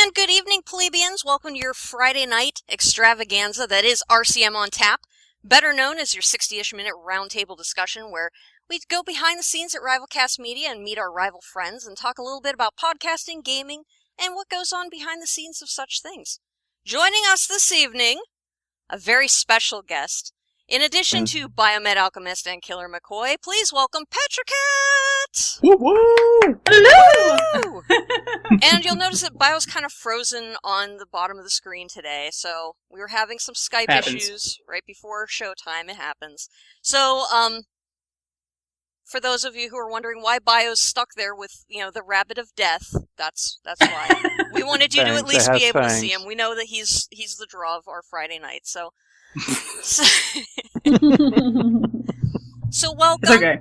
And good evening, plebeians. Welcome to your Friday night extravaganza that is RCM On Tap, better known as your 60-ish minute roundtable discussion where we go behind the scenes at RivalCast Media and meet our rival friends and talk a little bit about podcasting, gaming, and what goes on behind the scenes of such things. Joining us this evening, a very special guest. In addition to Biomed Alchemist and Killer McCoy, please welcome PetraCat! Woo woo! Hello! And you'll notice that Bio's kind of frozen on the bottom of the screen today, so we were having some Skype issues right before showtime. It happens. So, for those of you who are wondering why Bio's stuck there with, the rabbit of death, that's why. We wanted you to at least be able to see him. We know that he's the draw of our Friday night, so welcome. It's okay.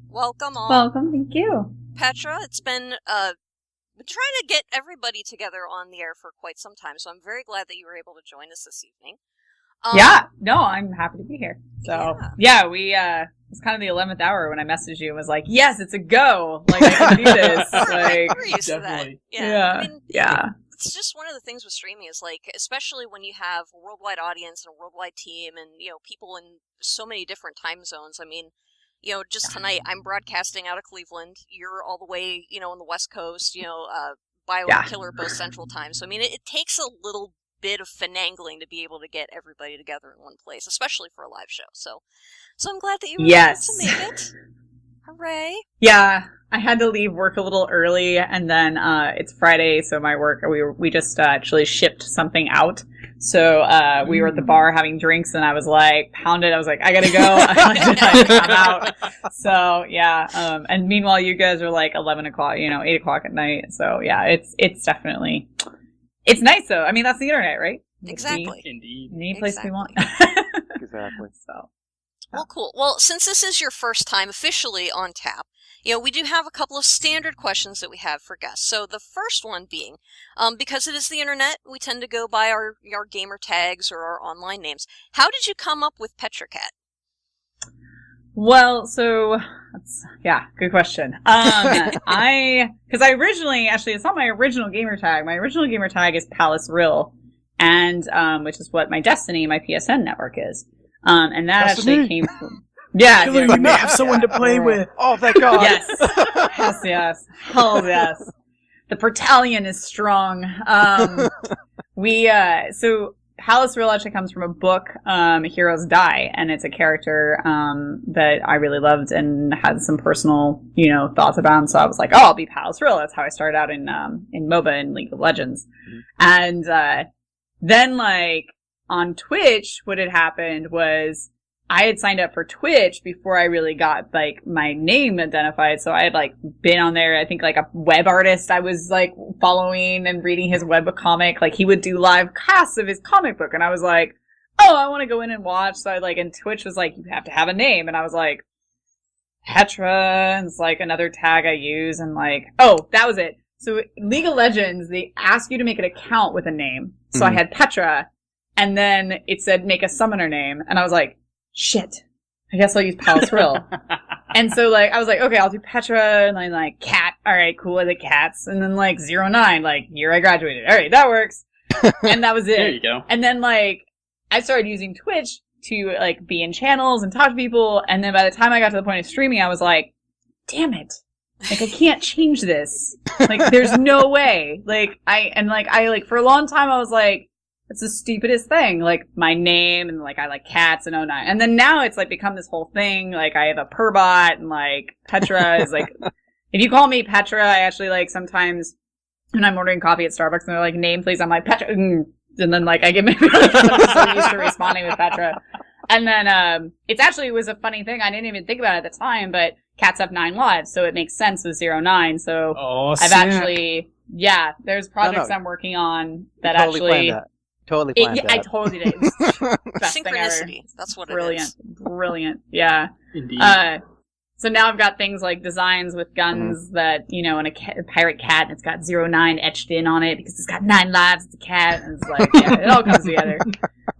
Welcome all. Welcome, thank you. Petra, it's been trying to get everybody together on the air for quite some time, so I'm very glad that you were able to join us this evening. I'm happy to be here. So, we, it's kind of the 11th hour when I messaged you and was like, yes, it's a go! Like, I can do this. We're used to that. Yeah. It's just one of the things with streaming is, especially when you have a worldwide audience and a worldwide team and, people in so many different time zones. I mean, just tonight, I'm broadcasting out of Cleveland. You're all the way, on the West Coast, Bio and Killer both Central Time. So, I mean, it takes a little bit of finagling to be able to get everybody together in one place, especially for a live show. So I'm glad that you were able to make it. Hooray. Yeah, I had to leave work a little early, and then it's Friday, so my work, we just actually shipped something out. So we were at the bar having drinks, and I was like, pounded. I was like, I gotta go. I'm out. So, and meanwhile, you guys are like 11 o'clock, 8 o'clock at night. So, yeah, it's definitely, it's nice, though. I mean, that's the internet, right? Exactly. Indeed. Any place we want. Exactly. So. Well, cool. Well, since this is your first time officially on tap, we do have a couple of standard questions that we have for guests. So the first one being, because it is the internet, we tend to go by our gamer tags or our online names. How did you come up with PetraCat? Well, so, good question. Because I originally, actually, it's not my original gamer tag. My original gamer tag is Palace Rill, and, which is what my Destiny, my PSN network is. And that actually came from... Yeah, we may have someone to play with. Oh, thank God. Yes. Oh, yes. The Battalion is strong. So Palace Real actually comes from a book, Heroes Die, and it's a character, that I really loved and had some personal, thoughts about. So I was like, I'll be Palace Real. That's how I started out in MOBA and League of Legends. And, then on Twitch, what had happened was I had signed up for Twitch before I really got, my name identified. So I had, been on there, I think, a web artist I was, following and reading his webcomic. He would do live casts of his comic book. And I was like, oh, I want to go in and watch. So and Twitch was like, you have to have a name. And I was like, Petra, and it's, another tag I use. And, oh, that was it. So League of Legends, they ask you to make an account with a name. So I had Petra. And then it said, make a summoner name. And I was like, shit, I guess I'll use Palace Rill. And so, I was like, okay, I'll do Petra, and then, cat, alright, cool, I like cats. And then, 09, year I graduated. Alright, that works. And that was it. There you go. And then, I started using Twitch to, be in channels and talk to people. And then by the time I got to the point of streaming, I was like, damn it. I can't change this. There's no way. For a long time, I was like, it's the stupidest thing. My name, and, I like cats and 09. And then now it's, become this whole thing. I have a Purbot, and, Petra is, if you call me Petra, I actually, sometimes when I'm ordering coffee at Starbucks and they're like, name please, I'm like, Petra, and then, I get maybe I'm so used to responding with Petra. And then, it was a funny thing. I didn't even think about it at the time, but cats have 9 lives, so it makes sense with 09. So I've actually, there's projects I'm working on that totally Totally planned that. I totally did. Synchronicity. That's what it is. Brilliant. Yeah. Indeed. So now I've got things like designs with guns that, and a pirate cat, and it's got 09 etched in on it because it's got 9 lives, it's a cat, and it's it all comes together.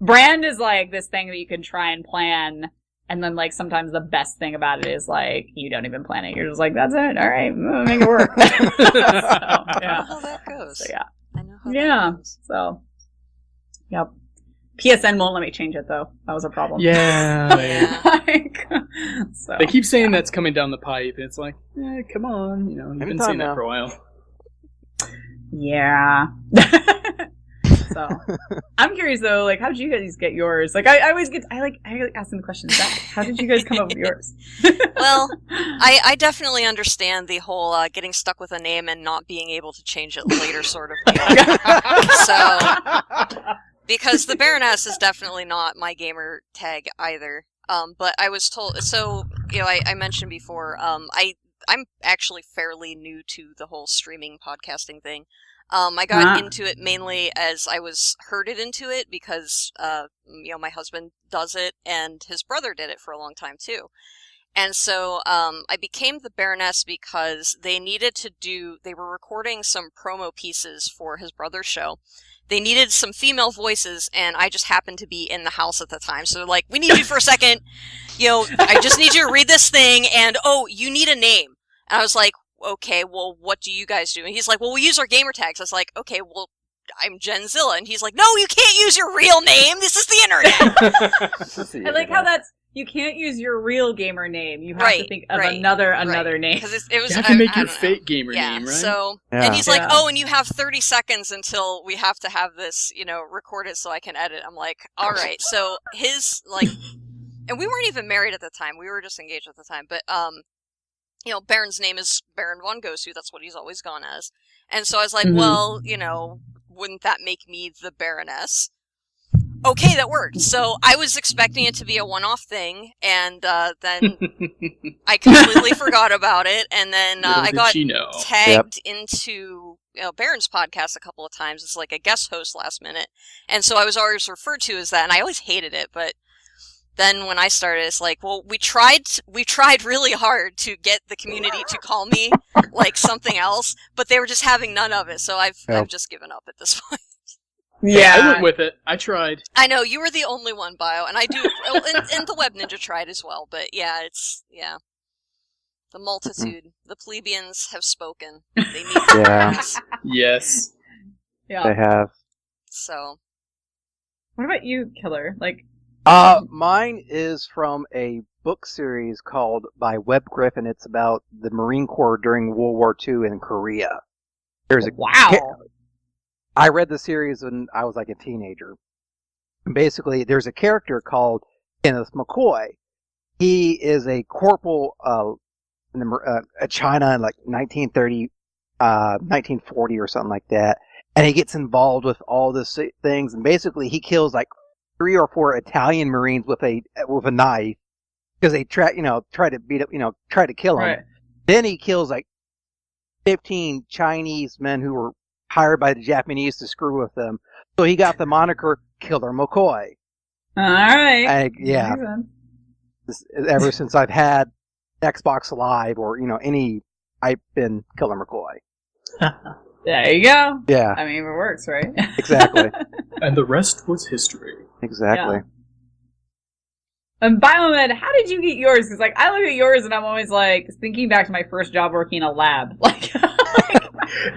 Brand is this thing that you can try and plan, and then sometimes the best thing about it is you don't even plan it. You're just that's it, alright, make it work. So, I know how that goes. So, yeah. I know how that Yeah. happens. So, yep. PSN won't let me change it though. That was a problem. Yeah. Yeah. Like, so, They keep saying that's coming down the pipe, and it's like, come on, you know, you've been saying that now. for a while. Yeah. So, I'm curious though, like, how did you guys get yours? Like, I always get, I asking the questions back. How did you guys come up with yours? Well, I definitely understand the whole getting stuck with a name and not being able to change it later sort of deal. So, because the Baroness is definitely not my gamer tag either. But I was told, so, you know, I mentioned before, I'm actually fairly new to the whole streaming podcasting thing. I got into it mainly as I was herded into it because, you know, my husband does it and his brother did it for a long time too. And so, I became the Baroness because they were recording some promo pieces for his brother's show. They needed some female voices, and I just happened to be in the house at the time. So they're like, we need you for a second. You know, I just need you to read this thing, and, oh, you need a name. And I was like, okay, well, what do you guys do? And he's like, well, we use our gamer tags. I was like, okay, well, I'm Genzilla. And he's like, no, you can't use your real name. This is the internet. I like how you can't use your real gamer name. You have to think of another name. Because it was, You have to make I your don't know. fake gamer name, right? So, Yeah. and he's like, oh, and you have 30 seconds until we have to have this, you know, recorded so I can edit. I'm like, all right. So his, like, and we weren't even married at the time. We were just engaged at the time. But, you know, Baron's name is Baron von Gosu. That's what he's always gone as. And so I was like, well, you know, wouldn't that make me the Baroness? Okay, that worked. So I was expecting it to be a one-off thing, and then I completely forgot about it, and then I got tagged into Baron's podcast a couple of times as like a guest host last minute, and so I was always referred to as that, and I always hated it, but then when I started, it's like, well, we tried really hard to get the community to call me like something else, but they were just having none of it, so I've just given up at this point. Yeah, I went with it. I tried. I know, you were the only one, Bio, and I do, and the Web Ninja tried as well, but yeah, the multitude, the plebeians have spoken. They need to Yes. Yeah. They have. So. What about you, Killer? Like, mine is from a book series called by Webb Griffin. It's about the Marine Corps during World War II in Korea. There's a I read the series when I was like a teenager. Basically, there's a character called Kenneth McCoy. He is a corporal in China in like 1930, 1940 or something like that. And he gets involved with all these things. And basically, he kills like 3 or 4 Italian Marines with a knife because they try to kill him. Right. Then he kills like 15 Chinese men who were hired by the Japanese to screw with them. So he got the moniker Killer McCoy. All right. Ever since I've had Xbox Live or, I've been Killer McCoy. There you go. Yeah. I mean, it works, right? Exactly. And the rest was history. Exactly. Yeah. And Biomed, how did you get yours? Because, like, I look at yours and I'm always, like, thinking back to my first job working in a lab. Like,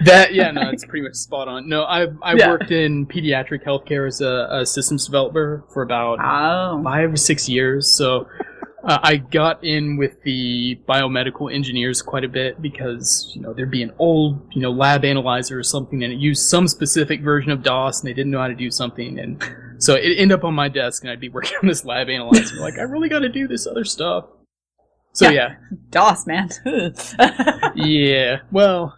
it's pretty much spot on. No, I worked in pediatric healthcare as a systems developer for about 5 or 6 years. So I got in with the biomedical engineers quite a bit because, there'd be an old, lab analyzer or something and it used some specific version of DOS and they didn't know how to do something. And so it ended up on my desk and I'd be working on this lab analyzer. Like, I really got to do this other stuff. So yeah. DOS, man. Yeah. Well,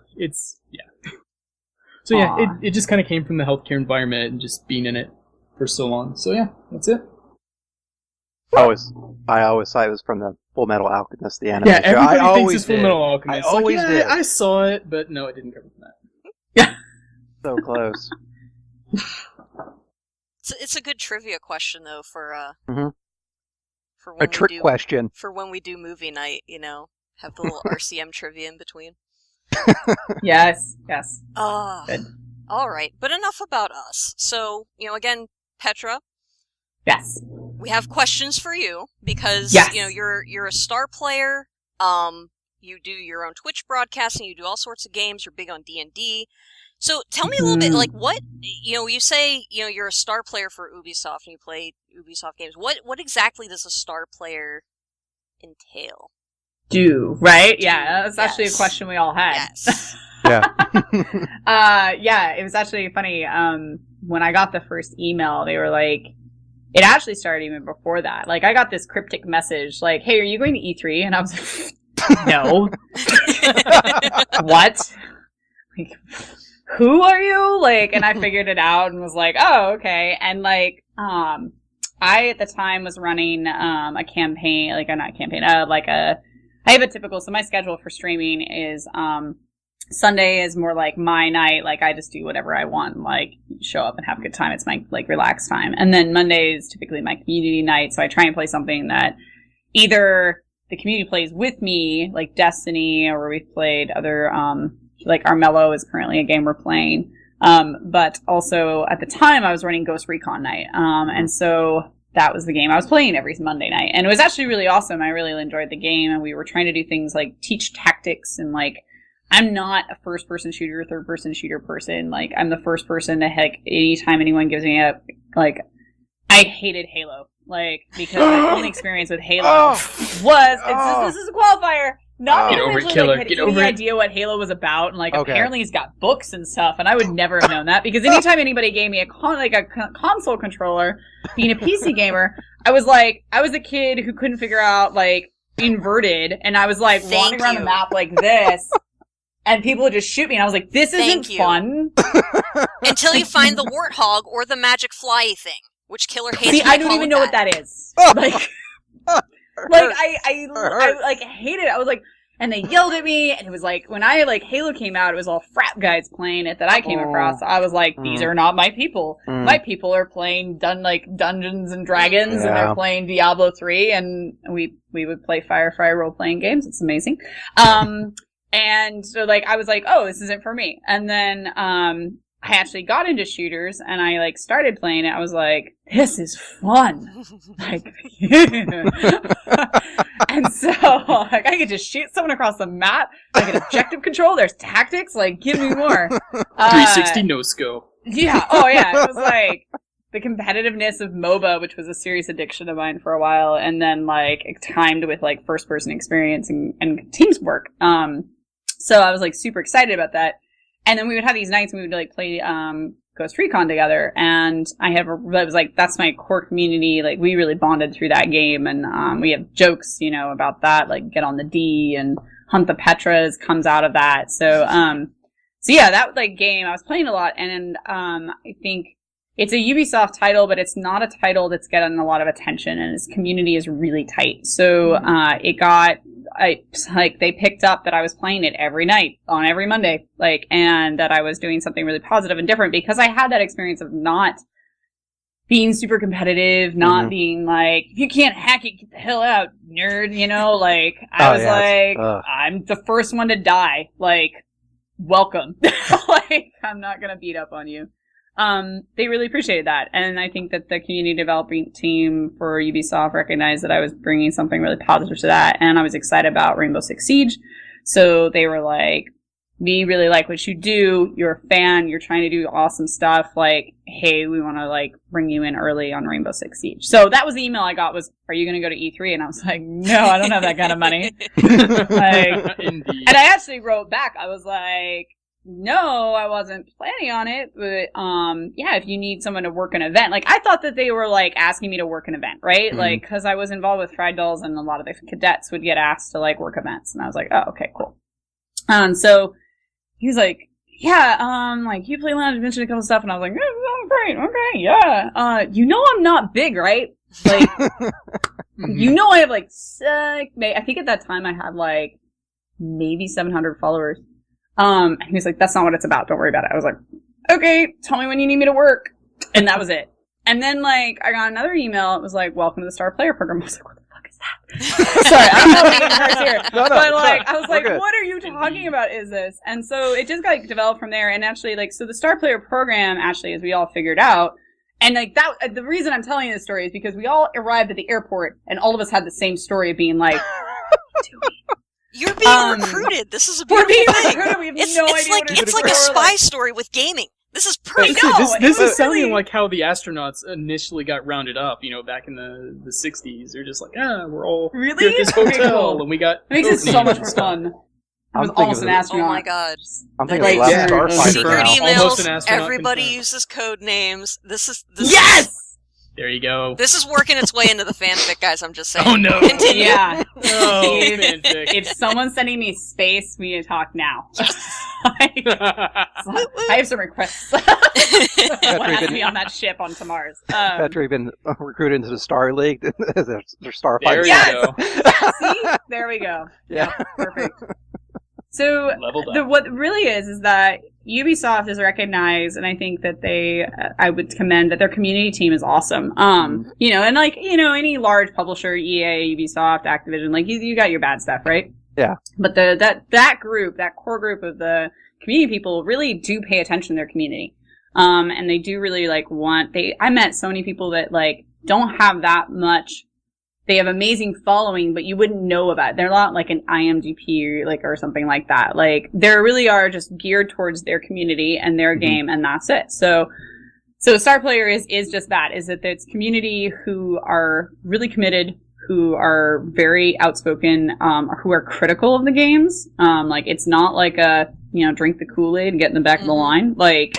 So yeah, it just kind of came from the healthcare environment and just being in it for so long. So yeah, that's it. I always thought it was from the Full Metal Alchemist, the anime. Yeah, everybody thinks it's Full Metal Alchemist. I always did. I saw it, but no, it didn't come from that. Yeah. So close. It's a good trivia question though for for when a trick question for when we do movie night. Have the little RCM trivia in between. Yes. Good. All right, but enough about us. So again, Petra. Yes. We have questions for you because you're a star player. You do your own Twitch broadcasting. You do all sorts of games. You're big on D&D. So tell me a little bit, like, what, you say, you're a star player for Ubisoft and you play Ubisoft games. What exactly does a star player entail? Right? Yeah, that's actually a question we all had. Yes. Yeah, it was actually funny. When I got the first email, they were like, it actually started even before that. Like, I got this cryptic message, like, hey, are you going to E3? And I was like, no. What? Like, who are you? Like, and I figured it out and was like, oh, okay. And like, I at the time was running, a campaign, like, not a campaign, I have a typical, so my schedule for streaming is, Sunday is more like my night, like I just do whatever I want, like show up and have a good time. It's my like relaxed time. And then Monday is typically my community night, so I try and play something that either the community plays with me, like Destiny, or we've played other, like Armello is currently a game we're playing. But also at the time I was running Ghost Recon Night. And so that was the game I was playing every Monday night. And it was actually really awesome. I really enjoyed the game, and we were trying to do things like teach tactics, and like, I'm not a first-person shooter, third-person shooter person. Like, I'm the first person to, heck, anytime anyone gives me a, like, I hated Halo. Like, because my only experience with Halo was, this is a qualifier. Not Get over it, actually, killer. like, Get had over any it. idea what Halo was about, and, like, apparently he's got books and stuff, and I would never have known that, because anytime anybody gave me a console controller, being a PC gamer, I was a kid who couldn't figure out, like, inverted, and I was, like, wandering around the map like this, and people would just shoot me, and I was like, this isn't fun. Until you find the warthog or the magic fly thing, which Killer hates. See, I don't even know what that is. Like, I like hate it. I was like, and they yelled at me, and it was like, when Halo came out, it was all frat guys playing it that I came across. I was like, these are not my people. My people are playing Dungeons and Dragons, and they're playing Diablo 3, and we would play Firefly role-playing games. It's amazing. And so, like, I was like, oh, this isn't for me. And then, I actually got into shooters, and I, like, started playing it. I was like, this is fun. Like, and so, like, I could just shoot someone across the map. I get objective control. There's tactics. Like, give me more. 360 no-scope. Yeah. Oh, yeah. It was like the competitiveness of MOBA, which was a serious addiction of mine for a while. And then, like, it timed with, like, first-person experience and teams work. So I was, like, super excited about that. And then we would have these nights and we would, like, play, Ghost Recon together. And I was like, that's my core community. Like, we really bonded through that game. And, we have jokes, about that, like, get on the D and hunt the Petras comes out of that. So yeah, that, like, game I was playing a lot. And, I think it's a Ubisoft title, but it's not a title that's getting a lot of attention, and its community is really tight. So, they picked up that I was playing it every night on every Monday, like, and that I was doing something really positive and different, because I had that experience of not being super competitive, not being like, if you can't hack it, get the hell out, nerd, like, I'm the first one to die, like, welcome. Like, I'm not gonna beat up on you. They really appreciated that. And I think that the community development team for Ubisoft recognized that I was bringing something really positive to that. And I was excited about Rainbow Six Siege. So they were like, we really like what you do. You're a fan. You're trying to do awesome stuff. Like, hey, we want to, like, bring you in early on Rainbow Six Siege. So that was the email I got was, are you going to go to E3? And I was like, no, I don't have that kind of money. And I actually wrote back. I was like, no, I wasn't planning on it, but, yeah, if you need someone to work an event, like, I thought that they were, like, asking me to work an event, right? Like, cause I was involved with Fried Dolls, and a lot of the cadets would get asked to, like, work events, and I was like, oh, okay, cool. So, he was like, yeah, like, you play Lounge, you mentioned a couple stuff, and I was like, oh, great, okay, yeah. I'm not big, right? Like, I have, like, I think at that time I had, like, maybe 700 followers. And he was like, that's not what it's about. Don't worry about it. I was like, okay, tell me when you need me to work. And that was it. And then, like, I got another email. It was like, welcome to the Star Player program. I was like, what the fuck is that? Sorry, I don't know if the cards here. But, like, I was like, what are you talking about is this? And so it just got, like, developed from there. And actually, like, so the Star Player program, actually, as we all figured out, and, like, that, the reason I'm telling you this story is because we all arrived at the airport and all of us had the same story of being like, what are you doing? You're being recruited. This is a beautiful thing. We have no idea it's like a spy story with gaming. This is perfect. This is sounding like how the astronauts initially got rounded up, back in the 60s. They're just like, we're all here at this hotel, and we got... It makes it so much more fun. I was almost an astronaut. Oh my god. I'm thinking of Starfighter secret now. emails, everybody uses code names. This yes! There you go. This is working its way into the fanfic, guys, I'm just saying. Oh no. Continue. Yeah. Fanfic. If someone's sending me space, we need to talk now. I have some requests. What has to be on that ship onto Mars? Petra, you've been recruited into the Star League. Their Starfighter. There you go. See? There we go. Yeah. Perfect. So, what really is that Ubisoft is recognized, and I think that I would commend that their community team is awesome. And any large publisher, EA, Ubisoft, Activision, you got your bad stuff, right? Yeah. But that group, that core group of the community people really do pay attention to their community. And they do really I met so many people that don't have that much. They have amazing following, but you wouldn't know about it. They're not like an IMDb or something like that. They really are just geared towards their community and their game, and that's it. So Star Player is just that. Is that it's community who are really committed, who are very outspoken, who are critical of the games. It's not like a drink the Kool-Aid and get in the back of the line. Right.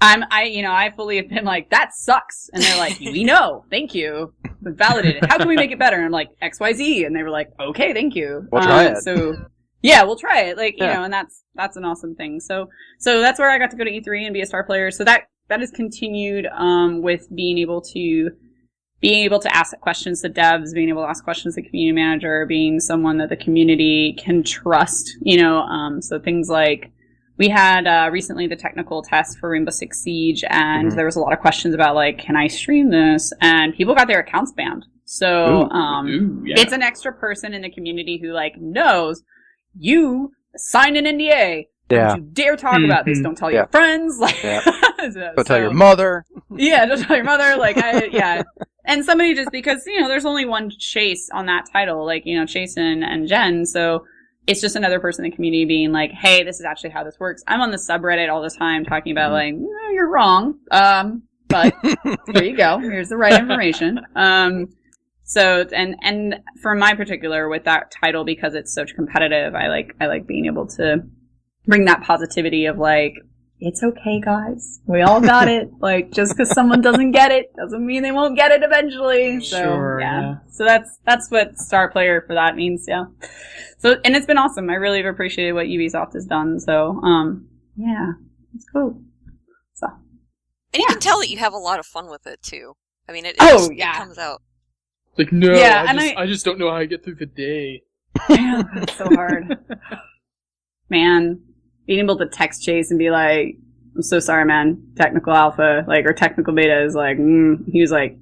I fully have been like, that sucks. And they're like, we know. Thank you. Validated. How can we make it better? And I'm like, XYZ. And they were like, okay, thank you. We'll try it. So, yeah, we'll try it. And that's an awesome thing. So that's where I got to go to E3 and be a Star Player. So that has continued, with being able to ask questions to devs, being able to ask questions to the community manager, being someone that the community can trust, so things like, we had recently the technical test for Rainbow Six Siege, and there was a lot of questions about can I stream this? And people got their accounts banned. So it's an extra person in the community who knows you signed an NDA. Yeah. Don't you dare talk about this. Don't tell your friends. Don't tell your mother. Yeah, don't tell your mother. And somebody just because there's only one Chase on that title, Chase and Jen, so. It's just another person in the community being like, hey, this is actually how this works. I'm on the subreddit all the time talking about no, you're wrong. But here you go. Here's the right information. So for my particular with that title, because it's so competitive, I like being able to bring that positivity of it's okay, guys. We all got it. Just because someone doesn't get it doesn't mean they won't get it eventually. So, sure, yeah. So that's what Star Player for that means, yeah. So, and it's been awesome. I really have appreciated what Ubisoft has done. So, yeah. It's cool. So. And you can tell that you have a lot of fun with it, too. I mean, it comes out. I just don't know how I get through the day. Yeah, it's so hard. Man. Being able to text Chase and be like, I'm so sorry, man. Technical alpha, or technical beta is he was like,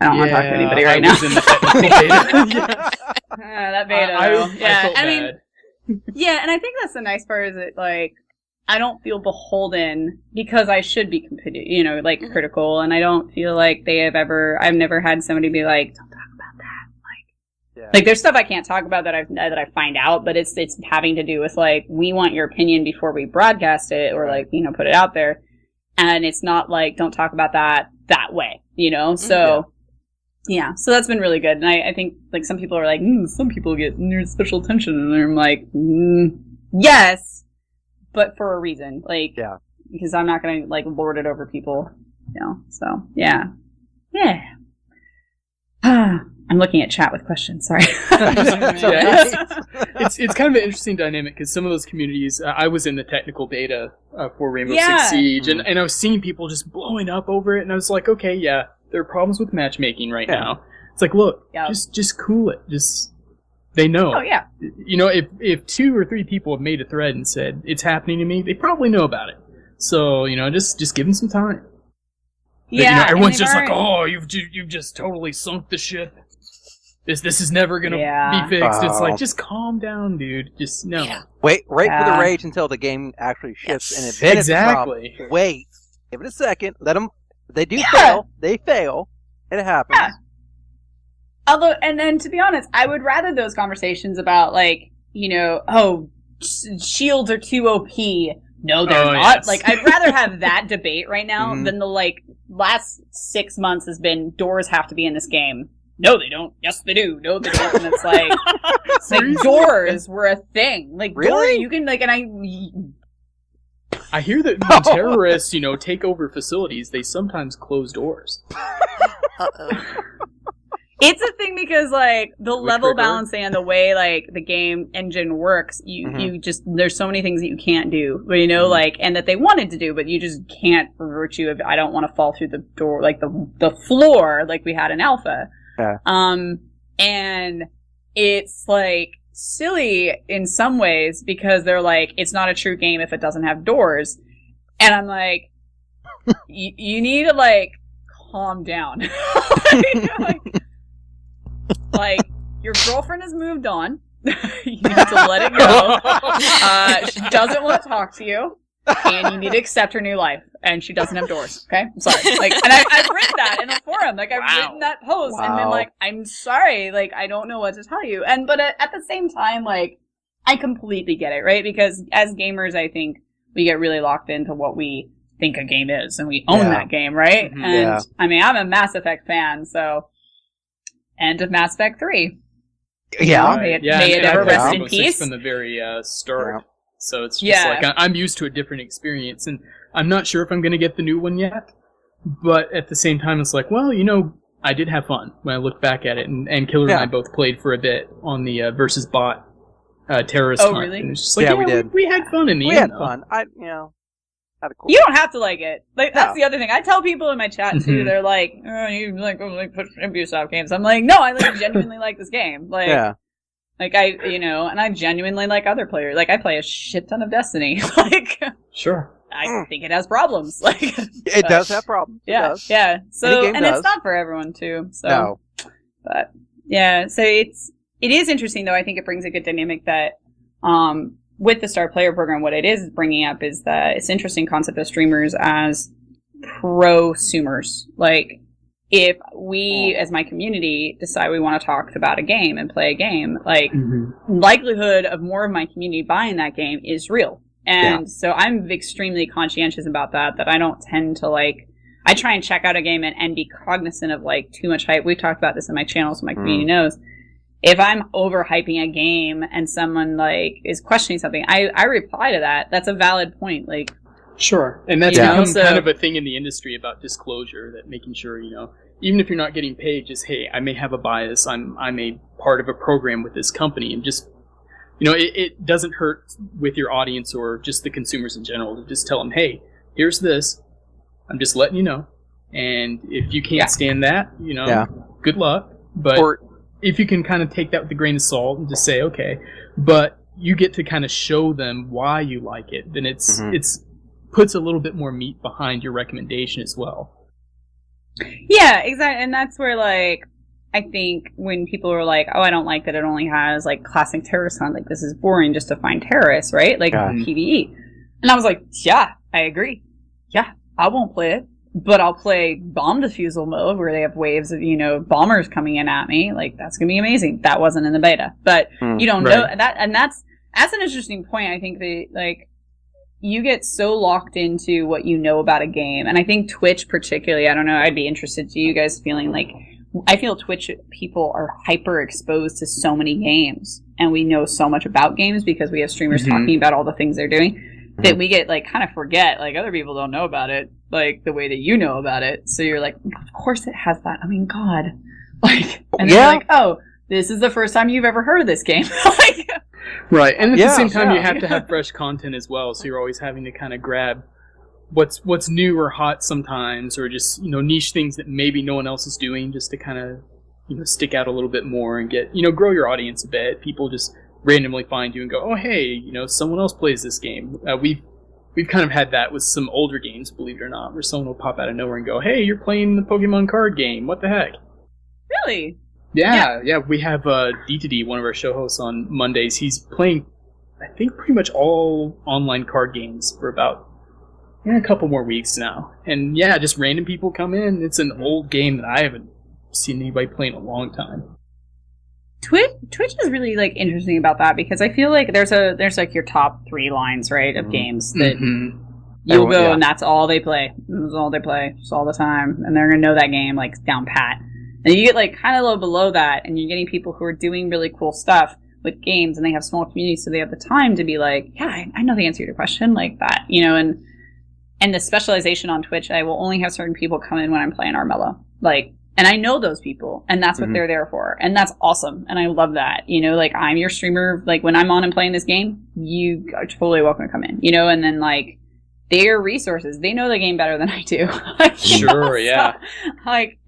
I don't want to talk to anybody right now. In the technical beta. That beta. I felt bad. Yeah, and I think that's the nice part is that, I don't feel beholden because I should be critical, and I don't feel like I've never had somebody be like, don't talk about that. There's stuff I can't talk about that I find out, but it's having to do with we want your opinion before we broadcast it or put it out there, and it's not don't talk about that way, So yeah, so that's been really good, and I think some people are like, some people get special attention, and I'm like, yes, but for a reason, because I'm not gonna lord it over people, So yeah. I'm looking at chat with questions. Sorry. It's kind of an interesting dynamic because some of those communities, I was in the technical beta for Rainbow Six Siege, and I was seeing people just blowing up over it, and I was like, okay, yeah, there are problems with matchmaking right now. It's look, just cool it. Just they know. Oh yeah. If 2 or 3 people have made a thread and said it's happening to me, they probably know about it. So just give them some time. Yeah, everyone's just oh, you've just totally sunk the ship. This is never gonna be fixed. It's just calm down, dude. Just no. Yeah. Wait for the rage until the game actually ships and it exactly. Wait, give it a second. Let them. They do fail. They fail. It happens. Although, and then to be honest, I would rather those conversations about like, shields are too OP. No, they're not. Yes. Like, I'd rather have that debate right now than the like last 6 months has been doors have to be in this game. No, they don't. Yes, they do. No, they don't. And it's like, doors were a thing. Like, really? You can like, and I hear that when terrorists, take over facilities, they sometimes close doors. Uh-oh. It's a thing because, like, the level balancing and the way, like, the game engine works, you just, there's so many things that you can't do, like, and that they wanted to do, but you just can't for virtue of, I don't want to fall through the door, like, the floor, like we had in Alpha. Yeah. And it's, like, silly in some ways because they're like, it's not a true game if it doesn't have doors. And I'm like, you need to, like, calm down. Like, your girlfriend has moved on. You need to let it go. She doesn't want to talk to you. And you need to accept her new life. And she doesn't have doors. Okay? I'm sorry. Like, and I've written that in a forum. Like, I've written that post and been like, I'm sorry. Like, I don't know what to tell you. But at the same time, like, I completely get it, right? Because as gamers, I think we get really locked into what we think a game is. And we own that game, right? Mm-hmm. And, I mean, I'm a Mass Effect fan, so... End of Mass Effect 3. Yeah. May it ever rest in peace. From the very start. Yeah. So it's just like, I'm used to a different experience, and I'm not sure if I'm going to get the new one yet, but at the same time, it's like, well, I did have fun when I look back at it, and Killer and I both played for a bit on the versus bot terrorist hunt. Really? And it's just like, we did. We had fun in the end. We had fun. You don't have to like it. Like that's the other thing. I tell people in my chat too. They're like, "Oh, you like push Ubisoft games." I'm like, "No, I genuinely like this game." Like, like and I genuinely like other players. Like I play a shit ton of Destiny. Like, sure. I think it has problems. Like, it does have problems. Yeah, it does. Yeah. So, and it's not for everyone too. So, no. But yeah, so it is interesting though. I think it brings a good dynamic that with the Star Player program, what it is bringing up is that it's an interesting concept of streamers as prosumers. Like, if we, as my community, decide we want to talk about a game and play a game, like, likelihood of more of my community buying that game is real. And so I'm extremely conscientious about that I don't tend to, like, I try and check out a game and be cognizant of, like, too much hype. We've talked about this in my channel, so my community knows. If I'm overhyping a game and someone, like, is questioning something, I reply to that. That's a valid point. Like, sure. And that's become kind of a thing in the industry about disclosure, that making sure, even if you're not getting paid, just, hey, I may have a bias. I'm a part of a program with this company. And just, it doesn't hurt with your audience or just the consumers in general to just tell them, hey, here's this. I'm just letting you know. And if you can't stand that, good luck. But if you can kind of take that with a grain of salt and just say, okay, but you get to kind of show them why you like it, then it's puts a little bit more meat behind your recommendation as well. Yeah, exactly. And that's where, like, I think when people are like, oh, I don't like that it only has, like, classic terrorist hunt, like, this is boring just to find terrorists, right? Like, PvE. And I was like, yeah, I agree. Yeah, I won't play it. But I'll play bomb defusal mode where they have waves of, bombers coming in at me. Like, that's going to be amazing. That wasn't in the beta. But you don't know that. And that's an interesting point. I think that, like, you get so locked into what you know about a game. And I think Twitch particularly, I don't know, I'd be interested to you guys feeling like, I feel Twitch people are hyper exposed to so many games. And we know so much about games because we have streamers talking about all the things they're doing. That we get, like, kind of forget, like, other people don't know about it, like, the way that you know about it. So you're like, of course it has that. I mean, God. Like, and then you're like, oh, this is the first time you've ever heard of this game. Like, right, and at the same time, you have to have fresh content as well, so you're always having to kind of grab what's new or hot sometimes, or just, niche things that maybe no one else is doing, just to kind of, stick out a little bit more and get, grow your audience a bit. People just randomly find you and go, oh, hey, someone else plays this game. We've kind of had that with some older games, believe it or not, where someone will pop out of nowhere and go, hey, you're playing the Pokemon card game. What the heck? Really? Yeah. We have D2D, one of our show hosts on Mondays. He's playing, I think, pretty much all online card games for about a couple more weeks now. And just random people come in. It's an old game that I haven't seen anybody play in a long time. Twitch is really like interesting about that because I feel like there's like your top 3 lines, right, of games that you'll go and that's all they play. That's all they play just all the time, and they're gonna know that game like down pat. And you get like kind of low below that, and you're getting people who are doing really cool stuff with games, and they have small communities, so they have the time to be like, yeah, I know the answer to your question, like that, you know. And the specialization on Twitch, I will only have certain people come in when I'm playing Armello, like. And I know those people, and that's what they're there for. And that's awesome. And I love that. You know, like, I'm your streamer. Like, when I'm on and playing this game, you are totally welcome to come in. You know, and then, like, their resources. They know the game better than I do. Like, sure, yeah. So, like,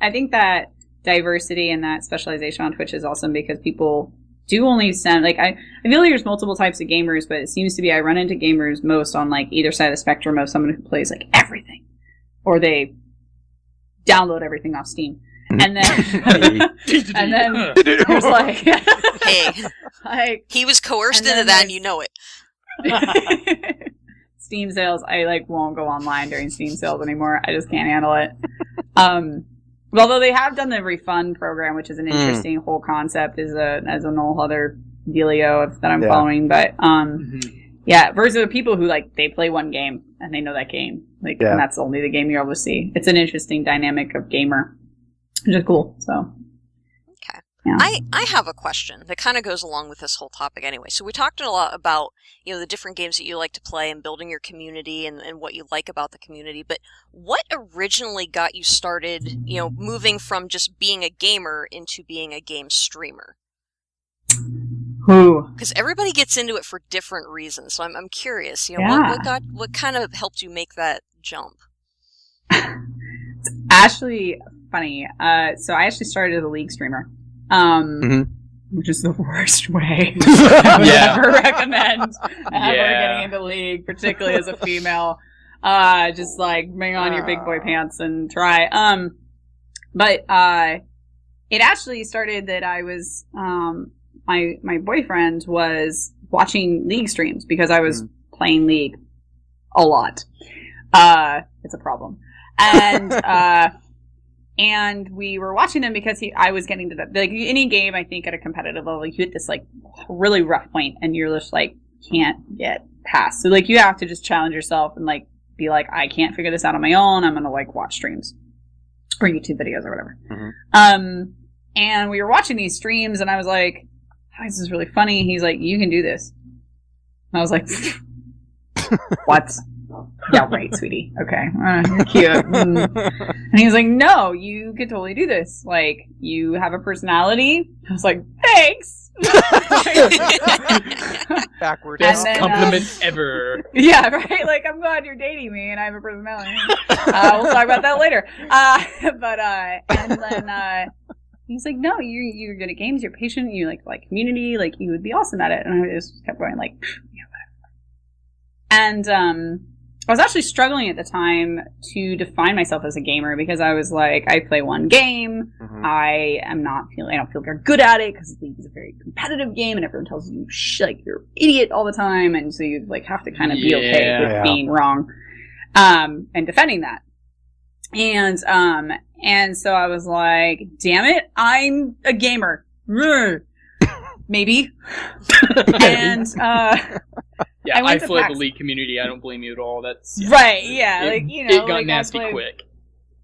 I think that diversity and that specialization on Twitch is awesome because people do only send, like, I feel like there's multiple types of gamers, but it seems to be I run into gamers most on, like, either side of the spectrum of someone who plays, like, everything. Or they download everything off Steam. And then and then there's like hey. Like, he was coerced into that and you know it. Steam sales, I like won't go online during Steam sales anymore. I just can't handle it. Although they have done the refund program, which is an interesting whole concept as a whole other dealio that I'm following. But yeah, versus the people who like they play one game and they know that game. Like, and that's only the game you're able to see. It's an interesting dynamic of gamer, which is cool. So, okay, yeah. I have a question that kind of goes along with this whole topic anyway. So we talked a lot about, you know, the different games that you like to play and building your community and what you like about the community. But what originally got you started, you know, moving from just being a gamer into being a game streamer? Because everybody gets into it for different reasons, so I'm curious. You know, what kind of helped you make that jump? It's actually funny. So I actually started as a League streamer, which is the worst way I would ever recommend ever getting into League, particularly as a female. Just like bring on your big boy pants and try. But it actually started that I was my boyfriend was watching League streams because I was playing League a lot. It's a problem. And and we were watching them because I was getting to the, like, any game, I think, at a competitive level, you hit this, like, really rough point and you're just, like, can't get past. So, like, you have to just challenge yourself and, like, be like, I can't figure this out on my own. I'm gonna, like, watch streams or YouTube videos or whatever. And we were watching these streams and I was like, oh, this is really funny. He's like, you can do this. And I was like, what? Yeah, right, sweetie. Okay. You're cute. And he was like, no, you could totally do this. Like, you have a personality. I was like, thanks. Backward. Best compliment ever. Yeah, right? Like, I'm glad you're dating me and I have a personality. We'll talk about that later. And then, he's like, no, you're good at games, you're patient, you like community, like, you would be awesome at it. And I just kept going, like, yeah, whatever. And, I was actually struggling at the time to define myself as a gamer because I was like, I play one game, I don't feel very good at it because League is a very competitive game and everyone tells you, like, you're an idiot all the time, and so you, like, have to kind of be okay with being wrong, and defending that. And so I was like, damn it, I'm a gamer. Maybe. And, yeah, I fled the League community. I don't blame you at all. That's right. Yeah, like, you know, it got nasty quick.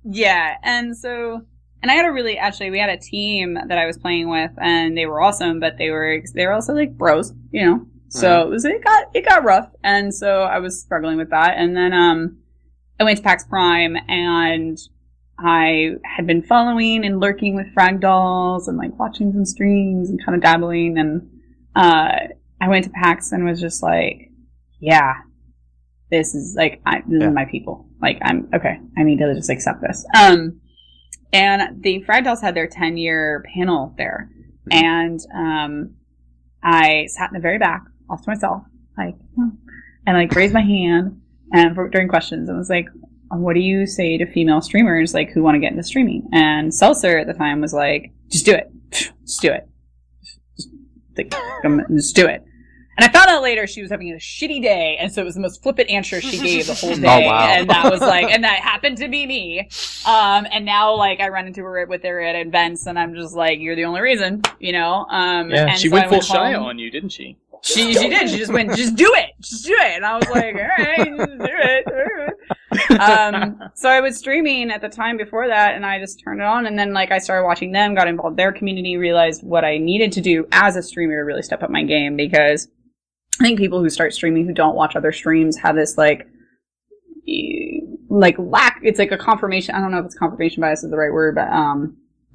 Yeah, and so, and I had we had a team that I was playing with, and they were awesome, but they were also like bros, you know. So it got rough, and so I was struggling with that, and then I went to PAX Prime, and I had been following and lurking with Fragdolls and like watching some streams and kind of dabbling, and I went to PAX and was just like, yeah, this is like, this is my people. Like, I'm okay. I need to just accept this. And the Fragdolls had their 10-year panel there, and I sat in the very back, off to myself, like, and like raised my hand and during questions, and was like, what do you say to female streamers, like, who want to get into streaming? And Seltzer at the time was like, just do it. Just do it. Just do it. And I found out later she was having a shitty day, and so it was the most flippant answer she gave the whole day. Oh, wow. And that was like, and that happened to be me. And now, like, I run into her with her at events, and I'm just like, you're the only reason, you know? Yeah, and she so went I full home. shy on you, didn't she? She did. She just went, just do it. Just do it. And I was like, all right, just do it. So I was streaming at the time before that, and I just turned it on, and then, like, I started watching them, got involved in their community, realized what I needed to do as a streamer to really step up my game, because I think people who start streaming who don't watch other streams have this, like lack, it's like a confirmation, I don't know if it's confirmation bias is the right word, but,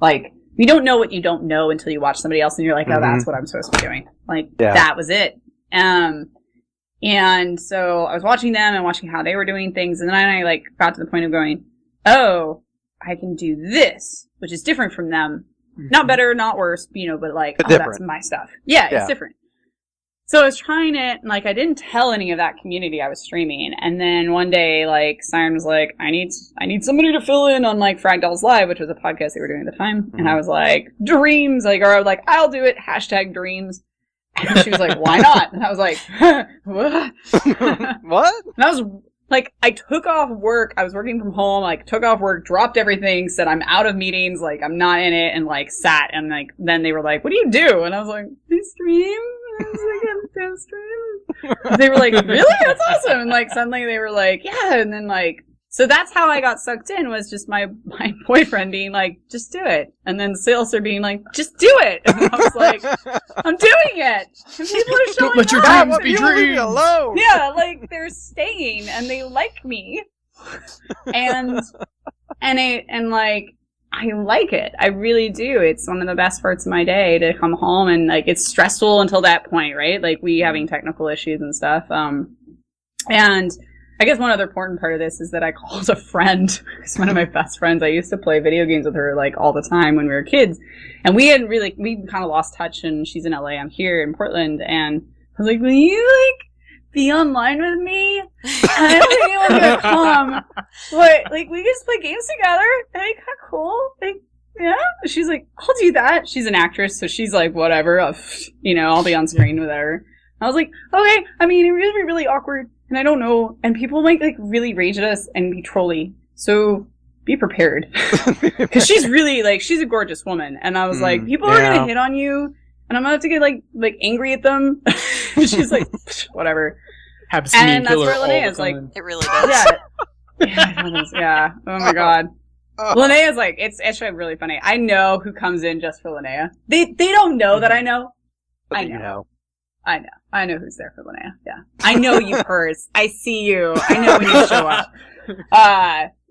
like, you don't know what you don't know until you watch somebody else and you're like, oh, that's what I'm supposed to be doing. Like, that was it. And so I was watching them and watching how they were doing things, and then I, like, got to the point of going, oh, I can do this, which is different from them. Not better, not worse, you know, but, like, that's my stuff. Yeah, it's different. So I was trying it, and, like, I didn't tell any of that community I was streaming. And then one day, like, Siren was like, I need somebody to fill in on, like, Fragdolls Live, which was a podcast they were doing at the time. And I was like, dreams, like, or I was like, I'll do it, #dreams. And she was like, why not? And I was like, what? What? And I was like, I took off work. I was working from home, like, took off work, dropped everything, said I'm out of meetings, like, I'm not in it, and, like, sat. And, like, then they were like, what do you do? And I was like, I stream. And I was like, I'm stream. They were like, really? That's awesome. And, like, suddenly they were like, yeah. And then, like, so that's how I got sucked in, was just my boyfriend being like, just do it. And then Salesor being like, just do it. And I was like, I'm doing it. And people are showing Don't let your up. dreams be You leave me dreams. alone. Yeah, like, they're staying and they like me. And like, I like it. I really do. It's one of the best parts of my day to come home, and, like, it's stressful until that point, right? Like, we having technical issues and stuff. And I guess one other important part of this is that I called a friend, who's one of my best friends. I used to play video games with her, like, all the time when we were kids. And we kind of lost touch, and she's in LA, I'm here in Portland, and I was like, will you, like, be online with me? And I don't think anyone's gonna come. But, like, we just play games together. That'd be kind of cool. Like, yeah. She's like, I'll do that. She's an actress, so she's like, whatever. I'll be on screen with her. I was like, okay. I mean, it would be really awkward, and I don't know. And people might, like, really rage at us and be trolly. So be prepared. Because she's really, like, she's a gorgeous woman. And I was like, people are gonna hit on you, and I'm gonna have to get, like angry at them. And she's like, whatever. Happens to me And that's Killer where all Linnea the is like, time. It really does. yeah. Oh my god. Linnea's like, it's actually really funny. I know who comes in just for Linnea. They don't know that I know. I know. I know who's there for Linnea. Yeah. I know you purse. I see you. I know when you show up.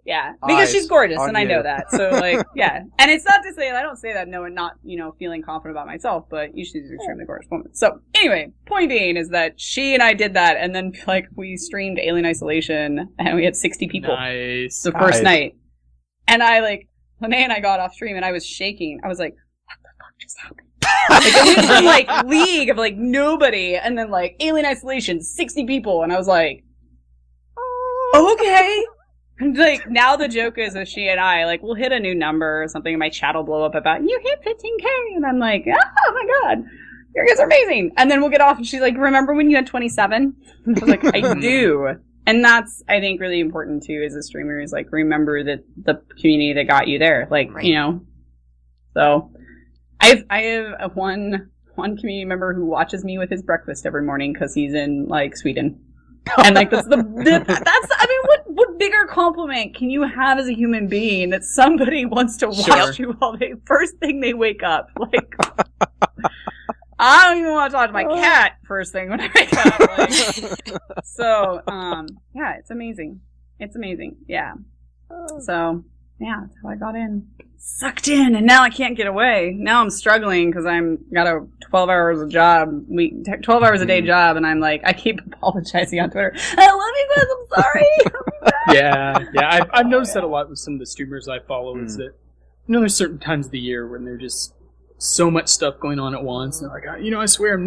Yeah. Because she's gorgeous, and I know that. So, like, yeah. And it's not to say, I don't say that knowing not, feeling confident about myself, but she's an extremely gorgeous woman. So, anyway, point being is that she and I did that, and then, like, we streamed Alien Isolation, and we had 60 people. Nice. The first night. And Linnea and I got off stream, and I was shaking. I was like, what the fuck just happened? Like, it was just, like, league of, like, nobody, and then, like, Alien Isolation, 60 people, and I was like, okay. And, like, now the joke is with she and I, like, we'll hit a new number or something, and my chat will blow up about, you hit 15K, and I'm like, oh my god, your guys are amazing. And then we'll get off, and she's like, remember when you had 27? And I was like, I do. And that's, I think, really important, too, as a streamer, is, like, remember that the community that got you there, like, So, I have one community member who watches me with his breakfast every morning because he's in, like, Sweden. And, like, that's what bigger compliment can you have as a human being that somebody wants to watch you while first thing they wake up? Like, I don't even want to talk to my cat first thing when I wake up. Like, so, yeah, it's amazing. It's amazing. Yeah. So, yeah, that's how I got in. Sucked in, and now I can't get away. Now I'm struggling because I'm got a 12 hours a job, 12 hours a day job, and I'm like, I keep apologizing on Twitter. I love you guys, I'm sorry. Yeah. I've noticed that a lot with some of the streamers I follow is that, there's certain times of the year when there's just so much stuff going on at once. And they're like, I swear I'm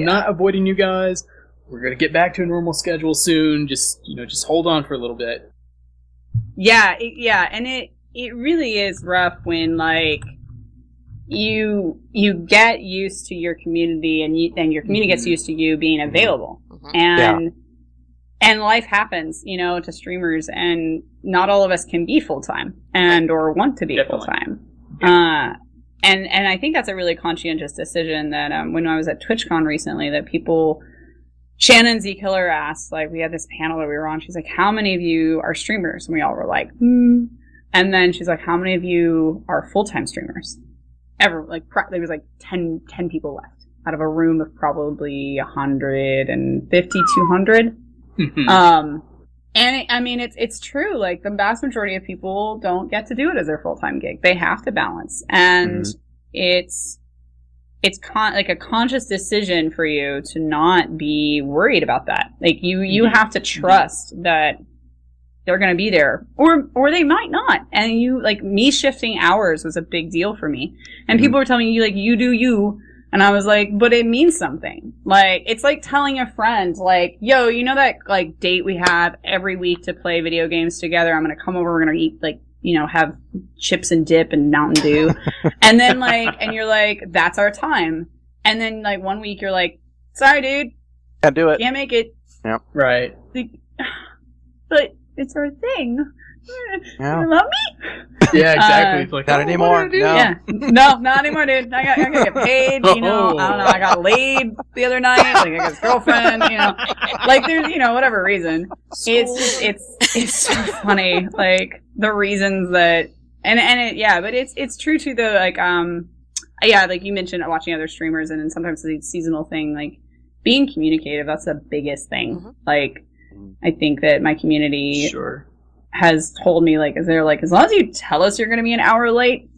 not avoiding you guys. We're gonna get back to a normal schedule soon. Just hold on for a little bit. Yeah, and it really is rough when, like, you get used to your community, and your community gets used to you being available, and life happens, to streamers, and not all of us can be full time or want to be full time. And I think that's a really conscientious decision that when I was at TwitchCon recently, that Shannon Z Killer asked, like, we had this panel that we were on. She's like, "How many of you are streamers?" And we all were like, "Hmm." And then she's like, "How many of you are full time streamers?" There was like 10 people left out of a room of probably 150, 200. And I mean, it's true. Like, the vast majority of people don't get to do it as their full-time gig. They have to balance. And it's like a conscious decision for you to not be worried about that. Like, you have to trust that they're going to be there, or they might not. And me shifting hours was a big deal for me. And people were telling me, like, you do you. And I was like, but it means something. Like, it's like telling a friend, like, yo, that, like, date we have every week to play video games together? I'm gonna come over, we're gonna eat, like, have chips and dip and Mountain Dew. And then, like, and you're like, that's our time. And then, like, one week you're like, sorry, dude. Can't do it. Can't make it. Yep. Right. Like, but it's our thing. Yeah. You love me? Yeah, exactly. It's like, not anymore. No. Yeah. No, not anymore, dude. I gotta get paid, I don't know, I got laid the other night, like, I got his girlfriend, like, there's, whatever reason. It's so funny, like, the reasons that, but it's true too, though, like, like you mentioned, watching other streamers, and then sometimes the seasonal thing, like, being communicative, that's the biggest thing. Like, I think that my community has told me, like, as long as you tell us you're going to be an hour late,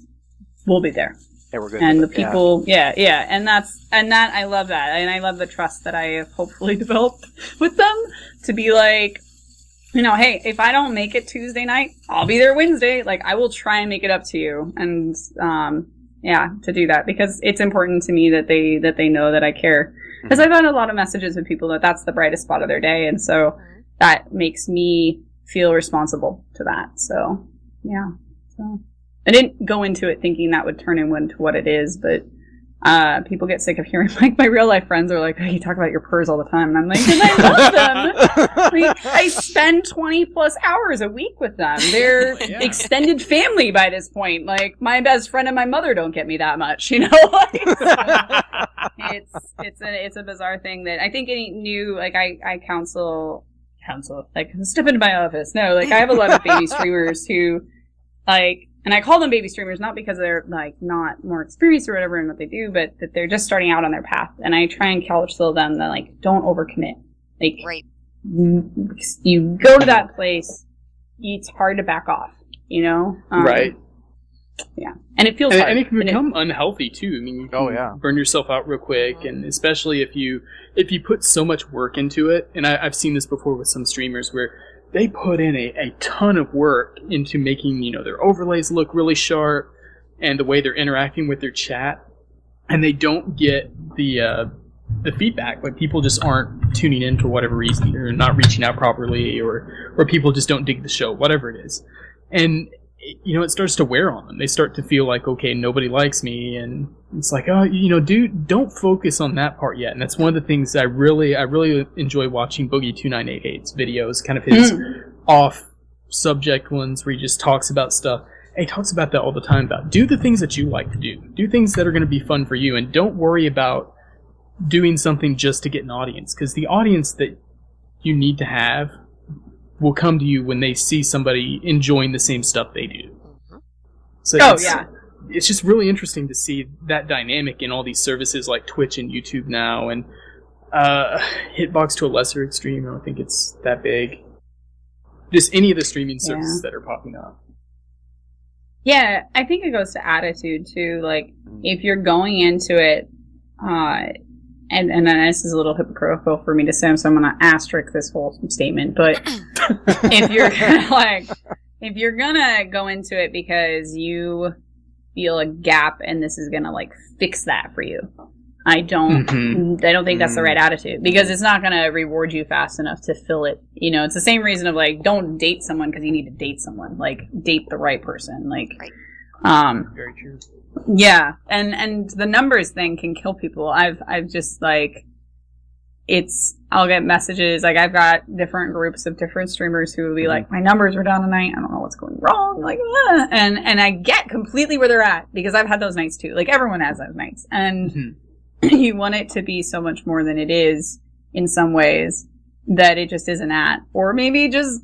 we'll be there. Yeah, we're good. And the people, and that I love that, and I love the trust that I have hopefully developed with them to be like, hey, if I don't make it Tuesday night, I'll be there Wednesday. Like, I will try and make it up to you, and to do that, because it's important to me that they know that I care. Because I've had a lot of messages with people that's the brightest spot of their day, and so that makes me feel responsible to that. So I didn't go into it thinking that would turn into what it is, but people get sick of hearing, like, my real life friends are like, "Oh, you talk about your purrs all the time," and I'm like, because I love them. Like, I spend 20 plus hours a week with them. They're extended family by this point. Like, my best friend and my mother don't get me that much, it's a bizarre thing that I think any new, like, I counsel, like, step into my office. No, like, I have a lot of baby streamers who, like, and I call them baby streamers not because they're, like, not more experienced or whatever in what they do, but that they're just starting out on their path. And I try and counsel them that, like, don't overcommit. Like, you go to that place, it's hard to back off, right. Yeah. And it feels hard. And it can become unhealthy, too. I mean, you can burn yourself out real quick, and especially if you put so much work into it. And I've seen this before with some streamers where they put in a ton of work into making, their overlays look really sharp and the way they're interacting with their chat, and they don't get the feedback. Like, people just aren't tuning in for whatever reason. They're not reaching out properly, or people just don't dig the show, whatever it is. And it starts to wear on them. They start to feel like, okay, nobody likes me, and it's like, oh, dude, don't focus on that part yet. And that's one of the things I really enjoy watching Boogie2988's videos, kind of his off-subject ones where he just talks about stuff. And he talks about that all the time, about do the things that you like to do. Do things that are going to be fun for you, and don't worry about doing something just to get an audience, because the audience that you need to have will come to you when they see somebody enjoying the same stuff they do. So it's just really interesting to see that dynamic in all these services like Twitch and YouTube now, and Hitbox to a lesser extreme. I don't think it's that big. Just any of the streaming services that are popping up. Yeah, I think it goes to attitude too. Like, if you're going into it, and then this is a little hypocritical for me to say, so I'm going to asterisk this whole statement, but if you're gonna go into it because you feel a gap and this is gonna, like, fix that for you, I don't think that's the right attitude, because it's not gonna reward you fast enough to fill it. It's the same reason of, like, don't date someone because you need to date someone. Like, date the right person. Like, Very true. Yeah, and the numbers thing can kill people. I've just like, I'll get messages, like I've got different groups of different streamers who will be like, my numbers were down tonight, I don't know what's going wrong, like, and I get completely where they're at, because I've had those nights too, like everyone has those nights, and you want it to be so much more than it is in some ways that it just isn't at, or maybe just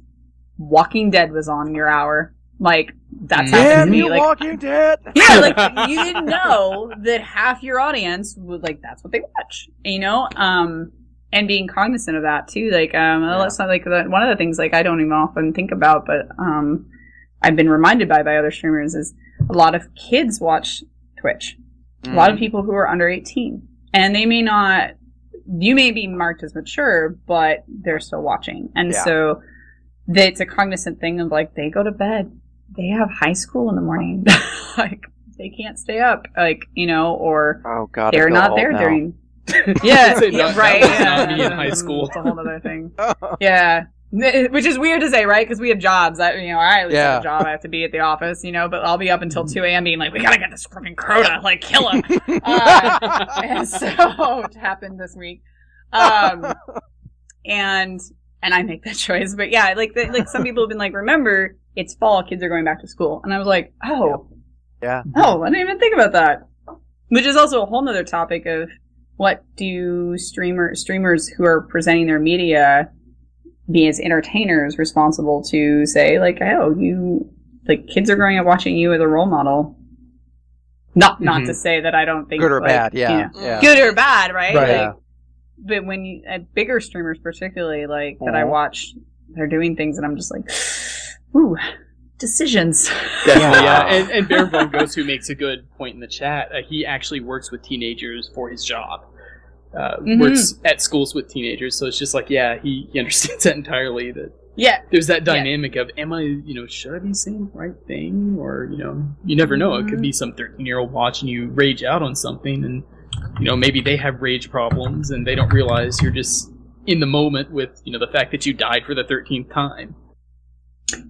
Walking Dead was on your hour, like, that's happened to me. Like, Walking Dead! Yeah, like, you didn't know that half your audience would, like, that's what they watch, you know? And being cognizant of that, too. Like, that's not, like, one of the things, like, I don't even often think about, but, I've been reminded by other streamers is a lot of kids watch Twitch. A lot of people who are under 18. And they may not, you may be marked as mature, but they're still watching. And so, it's a cognizant thing of, like, they go to bed. They have high school in the morning. Like, they can't stay up, like, you know, or they're not there during. Yeah, right. Not me in high school. It's a whole other thing. Yeah. Which is weird to say, right? Because we have jobs. I at least have a job. I have to be at the office, you know, but I'll be up until 2 a.m. being like, we gotta get this freaking Crota, like, kill him. And so, it happened this week. And I make that choice. But yeah, like some people have been like, remember, it's fall, kids are going back to school. And I was like, oh. Yeah. Oh, I didn't even think about that. Which is also a whole nother topic of what do streamers who are presenting their media be as entertainers responsible to say, like, oh, kids are growing up watching you as a role model. Not to say that I don't think good or bad, good or bad, right? Right. Like, but when at bigger streamers particularly, like, that I watch, they're doing things and I'm just like, ooh, decisions. Definitely, yeah. And Barebone Ghost, who makes a good point in the chat, he actually works with teenagers for his job. Works at schools with teenagers, so it's just like, he understands that entirely. That there's that dynamic of, am I, should I be saying the right thing? Or, you never know. It could be some 13-year-old watching you rage out on something, and, maybe they have rage problems, and they don't realize you're just in the moment with, the fact that you died for the 13th time.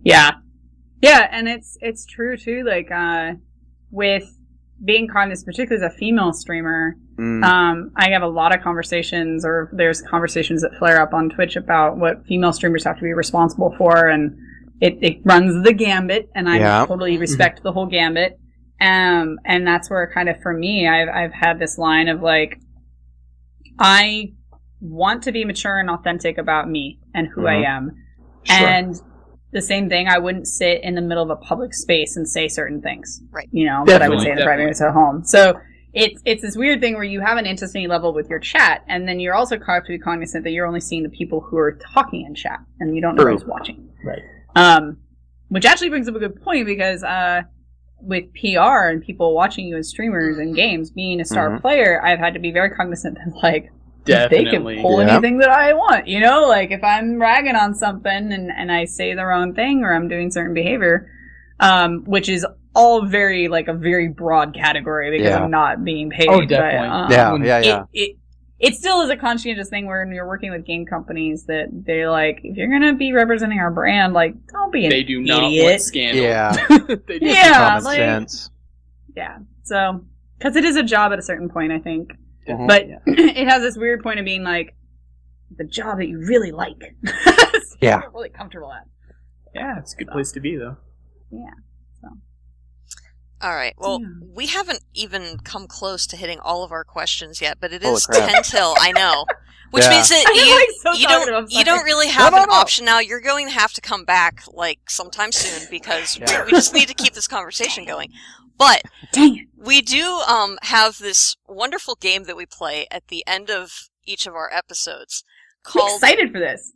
Yeah. Yeah, and it's true, too, like, with being cognizant, particularly as a female streamer, I have a lot of conversations, or there's conversations that flare up on Twitch about what female streamers have to be responsible for, and it runs the gambit, and I totally respect the whole gambit. And that's where kind of, for me, I've had this line of, like, I want to be mature and authentic about me and who I am. Sure. And the same thing, I wouldn't sit in the middle of a public space and say certain things. Right. That I would say in the private space at home. So it's this weird thing where you have an intimacy level with your chat, and then you're also have to be cognizant that you're only seeing the people who are talking in chat, and you don't know who's watching. Right. Which actually brings up a good point, because with PR and people watching you as streamers and games, being a star player, I've had to be very cognizant that, like, definitely, they can pull anything that I want, like if I'm ragging on something and I say the wrong thing, or I'm doing certain behavior, which is all very, like, a very broad category, because I'm not being paid. Oh, definitely. It still is a conscientious thing where you're working with game companies that they're like, if you're going to be representing our brand, like, don't be an idiot. They do not want scandal. Yeah. They do. Common sense. Yeah. So, because it is a job at a certain point, I think. But it has this weird point of being, like, the job that you really like. So you're really comfortable at. Yeah, it's a good place to be, though. Yeah. So. All right. Well, we haven't even come close to hitting all of our questions yet, but it is 10 till. I know, which means that you don't really have an option now. You're going to have to come back, like, sometime soon, because we just need to keep this conversation going. But we do have this wonderful game that we play at the end of each of our episodes. I'm excited for this.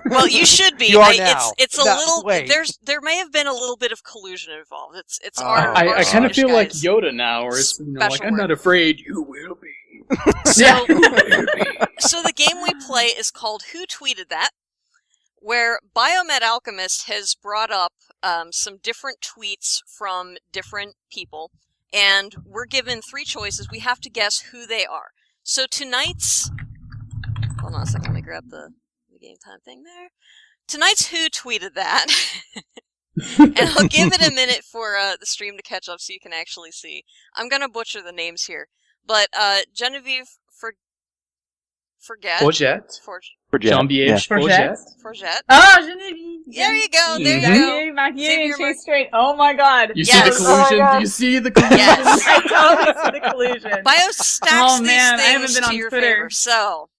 Well, you should be. You are now. It's a little. There may have been a little bit of collusion involved. It's our. I kind of feel like Yoda now, or it's like, I'm not afraid. You will be. So the game we play is called Who Tweeted That, where Biomed Alchemist has brought up some different tweets from different people, and we're given 3 choices. We have to guess who they are. So tonight's. Hold on a second. Let me grab the game time thing there. Tonight's Who Tweeted That And I'll give it a minute for the stream to catch up so you can actually see. I'm gonna butcher the names here, but Genevieve Forget. Jean-Pierre Forget. Oh, Genevieve. There you go. There you go. Xavier Chase straight. Oh my God. You see the collusion? Oh, do you see the collusion? Yes. I totally see the collusion. Bio stacks man, I these haven't things been on to your Twitter. favor, so.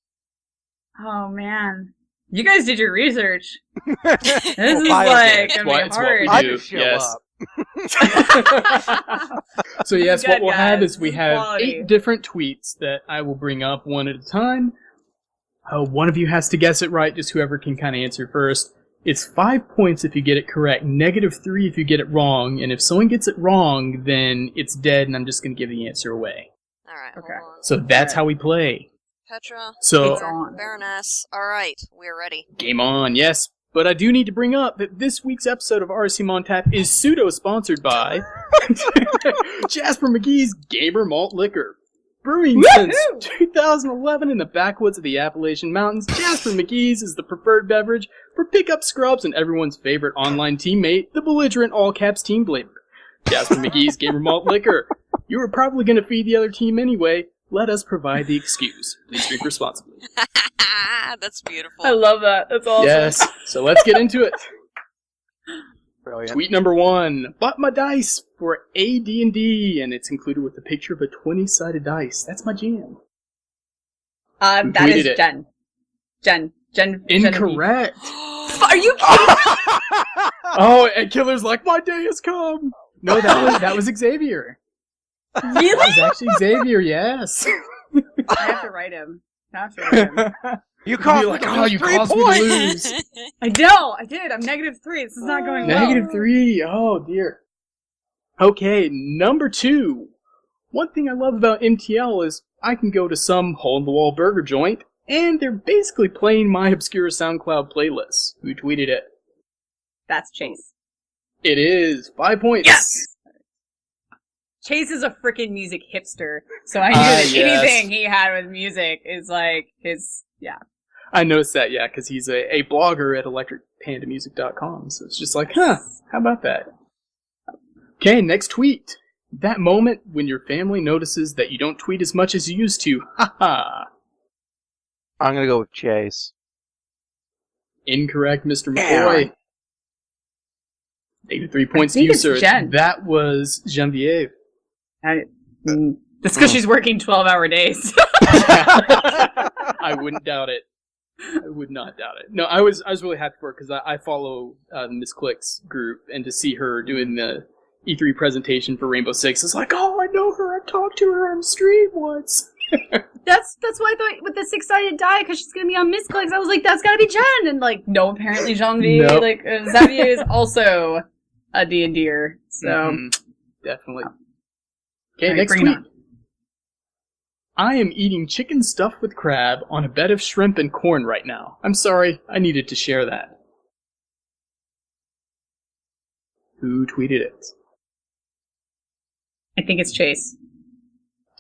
Oh man. You guys did your research. This This is like gonna be It's what hard. we I do. just show Yes. up. So yes, Good, what we'll have guys. is we have Quality. 8 different tweets that I will bring up one at a time. One of you has to guess it right, just whoever can kind of answer first. It's 5 points if you get it correct, -3 if you get it wrong, and if someone gets it wrong, then it's dead, and I'm just going to give the answer away. Alright, Okay. hold on. So that's how we play. Petra, So- It's on. Baroness. Alright, we're ready. Game on, yes. But I do need to bring up that this week's episode of RCM On Tap is pseudo-sponsored by Jasper McGee's Gamer Malt Liquor. Brewing since 2011 in the backwoods of the Appalachian Mountains, Jasper McGee's is the preferred beverage for pickup scrubs and everyone's favorite online teammate, the belligerent all-caps team blamer. Jasper McGee's Gamer Malt Liquor. You were probably going to feed the other team anyway. Let us provide the excuse. Please drink responsibly. That's beautiful. I love that. That's awesome. Yes, so let's get into it. Brilliant. Tweet number 1. Bought my dice for AD&D, and it's included with a picture of a 20-sided dice. That's my jam. That tweeted is it? Jen. Incorrect. Are you kidding? Oh, and Killer's like, my day has come. No, that was Xavier. Really? That was actually Xavier, yes. I have to write him. I have to write him. You caused me like, to oh, lose you 3 caused me to points. lose. I know. I did. I'm -3. This is not going well. -3. Oh, dear. Okay, number 2. One thing I love about MTL is I can go to some hole-in-the-wall burger joint, and they're basically playing my obscure SoundCloud playlist. Who tweeted it? That's Chase. It is 5 points. Yes! Chase is a freaking music hipster, so I knew that yes. anything he had with music is like his, yeah. I noticed that, yeah, because he's a blogger at electricpandamusic.com, so it's just like, huh, how about that? Okay, next tweet. That moment when your family notices that you don't tweet as much as you used to. Haha. I'm gonna go with Chase. Incorrect, Mr. McCoy. -3 points to think you, it's sir. Jen. That was Genevieve. That's because she's working 12-hour days. I wouldn't doubt it. I would not doubt it. No, I was really happy for her because I follow the Miss Clicks group, and to see her doing the E3 presentation for Rainbow Six, it's like, oh, I know her. I've talked to her on stream once. That's why I thought with the 6-sided die, because she's gonna be on Miss Clicks, I was like, that's gotta be Jen, and like, no, apparently Jean-Vie, Nope. like Xavier is also a D&D'er, so Definitely. All Okay, right, next bring it tweet. on. I am eating chicken stuffed with crab on a bed of shrimp and corn right now. I'm sorry, I needed to share that. Who tweeted it? I think it's Chase.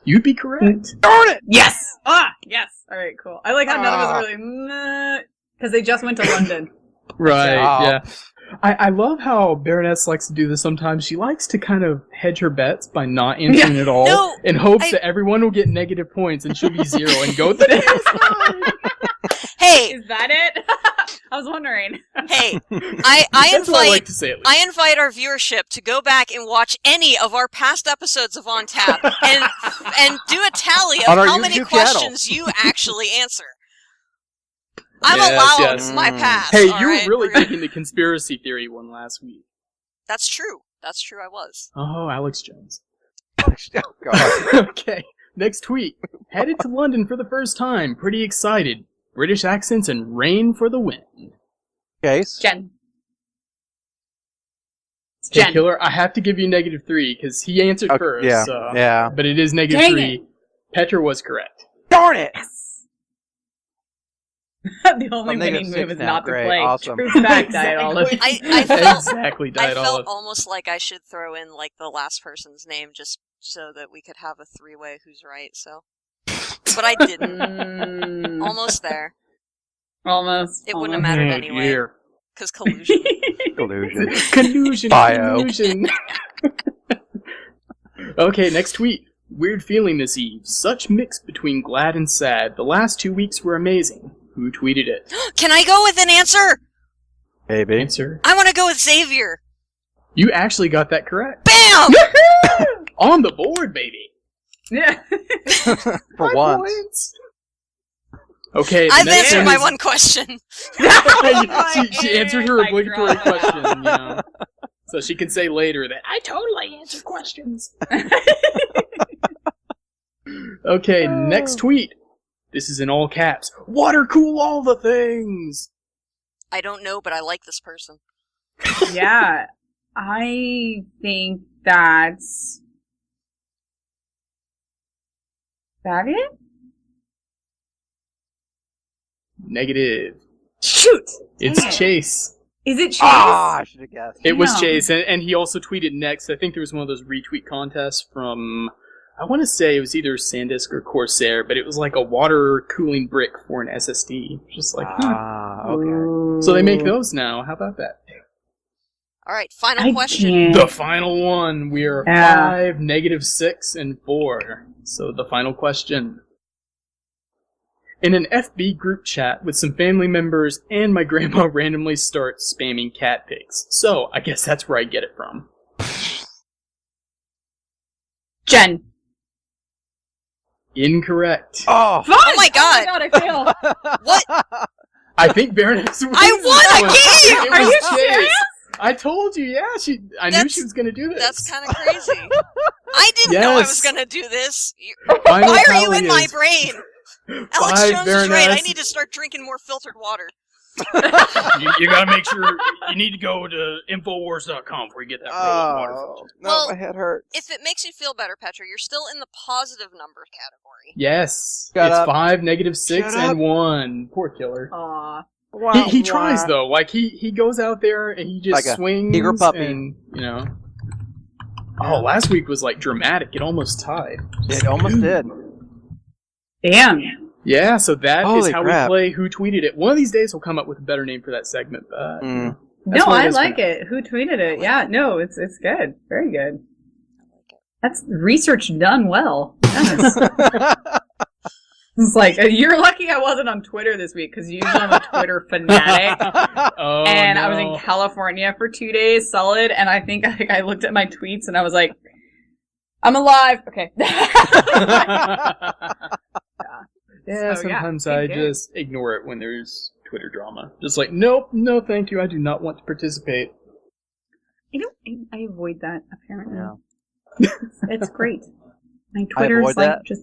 You'd be correct. Darn it! Yes! Yes! Alright, cool. I like how none of us are really, because they just went to London. Right, Oh. yeah. I love how Baroness likes to do this sometimes. She likes to kind of hedge her bets by not answering at all No, in hopes that everyone will get negative points and she'll be 0 and go, the day is mine. Hey, Is that it? I was wondering. hey, I That's what I like invite to say at least. I invite our viewership to go back and watch any of our past episodes of On Tap and do a tally of On our how many YouTube channel. questions you actually answer. I'm Yes, allowed yes. my pass. Hey, all you right? were really taking the conspiracy theory one last week. That's true. That's true. I was. Oh, Alex Jones. Oh, God. Okay, next tweet. Headed to London for the first time. Pretty excited. British accents and rain for the win. Chase. Jen. It's Hey, Jen. Killer, I have to give you -3 because he answered Okay, first. yeah, So. yeah. But it is Dang -3. Petra was correct. Darn it! The only I'm winning -6 move is now. not to Great, play. awesome. True fact, Diet Olive. I felt Exactly, I Diet felt Olive. almost like I should throw in like the last person's name just so that we could have a 3-way who's right. So, but I didn't. Almost there. Almost. It wouldn't have mattered Oh, anyway dear. because collusion. Collusion. Collusion. Bio. Collusion. Okay, next tweet. Weird feeling this eve. Such mix between glad and sad. The last 2 weeks were amazing. Who tweeted it? Can I go with an answer? Maybe. Answer. I want to go with Xavier. You actually got that correct. Bam! On the board, baby. Yeah. For 5 once. points. Okay, the I've next answered one my is- one question. she answered her Mic obligatory drop. question, you know. So she can say later that I totally answered questions. Okay, next tweet. This is in all caps. Water cool all the things. I don't know, but I like this person. Yeah. I think that's... that it? Negative. Shoot! It's Dang it. Chase. Is it Chase? Ah, I should have guessed. It was Damn. Chase, and he also tweeted next. I think there was one of those retweet contests from, I want to say it was either SanDisk or Corsair, but it was like a water cooling brick for an SSD. Just like, Okay. So they make those now. How about that? All right, final I question. can't. The final one. We are Yeah. 5, -6, and 4. So the final question. In an FB group chat with some family members and my grandma randomly starts spamming cat pics. So I guess that's where I get it from. Jen. Incorrect. Oh, Oh my god! Oh my god, I failed. What? I think Baroness wins I won this a one. game! It Are was you Chase. serious? I told you, yeah. I knew That's- she was going to do this. That's kind of crazy. I didn't know I was Yes. going to do this. Final Why are you tally in my is brain? Alex 5, Jones is right. I Baroness. need to start drinking more filtered water. You got to make sure you need to go to Infowars.com before you get that water filter. oh. No, Well, my head hurts. If it makes you feel better, Petra, you're still in the positive number category. Yes. Shut it's up. 5, -6, Shut up. and 1. Poor killer. Aw. He tries, though. Like, he goes out there and he just Like a swings. eager puppy. And, you know. Oh, last week was, like, dramatic. It almost tied. It almost did. Damn. Yeah, so that is Holy how crap. we play Who Tweeted It. One of these days we'll come up with a better name for that segment, but... Mm. That's No, what it I is like for- it. Who tweeted it? Yeah, no, it's good. Very good. That's research done well. Nice. It's like, you're lucky I wasn't on Twitter this week, because usually I'm a Twitter fanatic. Oh, And no. I was in California for 2 days solid, and I think I looked at my tweets and I was like, I'm alive. Okay. Yeah, So, sometimes yeah, I good. just ignore it when there's Twitter drama. Just like, nope, no thank you, I do not want to participate. I avoid that, apparently. Yeah. It's great. My Twitter's avoid like that. just...